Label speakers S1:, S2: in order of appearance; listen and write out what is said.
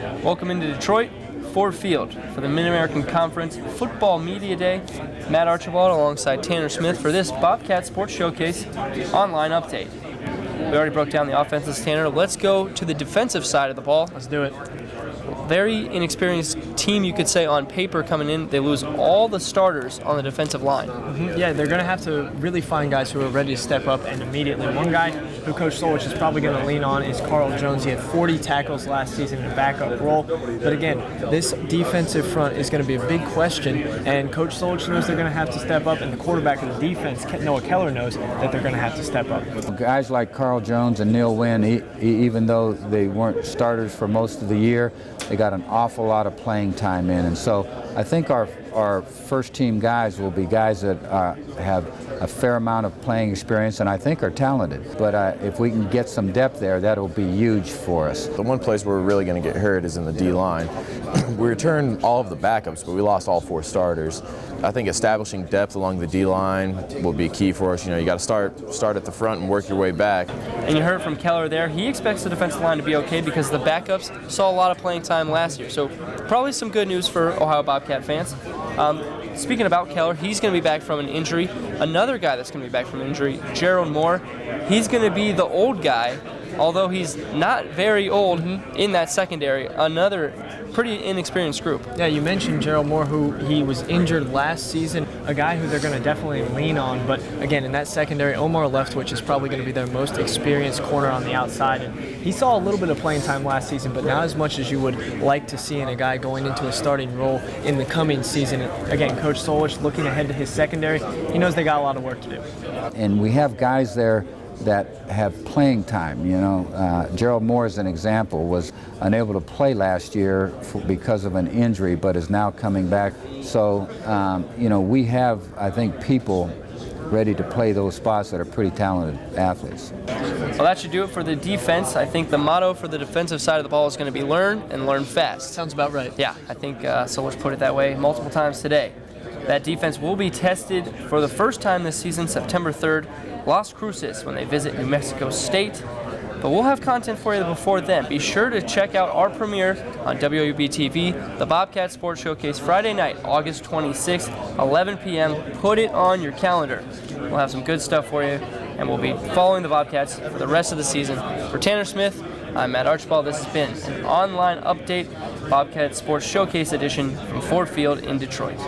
S1: Welcome into Detroit, Ford Field for the Mid-American Conference Football Media Day. Matt Archibald alongside Tanner Smith for this Bobcat Sports Showcase online update. We already broke down the offenses, Tanner. Let's go to the defensive side of the ball.
S2: Let's do it.
S1: Very inexperienced team, you could say, on paper coming in. They lose all the starters on the defensive line.
S2: Yeah, they're going to have to really find guys who are ready to step up and immediately. One guy who Coach Solich is probably going to lean on is Carl Jones. He had 40 tackles last season in a backup role. But again, this defensive front is going to be a big question, and Coach Solich knows they're going to have to step up, and the quarterback of the defense, Noah Keller, knows that they're going to have to step up.
S3: Guys like Carl Jones and Neil Wynn, even though they weren't starters for most of the year, they got an awful lot of playing time in, and so I think our first team guys will be guys that have a fair amount of playing experience and I think are talented. But if we can get some depth there, that'll be huge for us.
S4: The one place where we're really going to get hurt is in the D-line. We returned all of the backups, but we lost all 4 starters. I think establishing depth along the D-line will be key for us. You know, you got to start at the front and work your way back.
S1: And you heard from Keller there. He expects the defensive line to be okay because the backups saw a lot of playing time last year. So probably some good news for Ohio Bobcat fans. Speaking about Keller, he's going to be back from an injury. Another guy that's going to be back from an injury, Gerald Moore. He's going to be the old guy, although he's not very old in that secondary. Another pretty inexperienced group.
S2: Yeah, you mentioned Gerald Moore, who he was injured last season, a guy who they're going to definitely lean on. But again, in that secondary, Omar Leftwich is probably going to be their most experienced corner on the outside. And he saw a little bit of playing time last season, but not as much as you would like to see in a guy going into a starting role in the coming season. Again, Coach Solich looking ahead to his secondary. He knows they got a lot of work to do.
S3: And we have guys there that have playing time. You know, Gerald Moore, as an example, was unable to play last year because of an injury, but is now coming back. So, you know, we have, I think, people ready to play those spots that are pretty talented athletes.
S1: Well, that should do it for the defense. I think the motto for the defensive side of the ball is going to be learn and learn fast.
S2: Sounds about right.
S1: Yeah, I think Solich put it that way multiple times today. That defense will be tested for the first time this season, September 3rd, Las Cruces, when they visit New Mexico State. But we'll have content for you before then. Be sure to check out our premiere on WUB-TV, the Bobcat Sports Showcase, Friday night, August 26th, 11 p.m. Put it on your calendar. We'll have some good stuff for you, and we'll be following the Bobcats for the rest of the season. For Tanner Smith, I'm Matt Archibald. This has been an online update, Bobcat Sports Showcase edition from Ford Field in Detroit.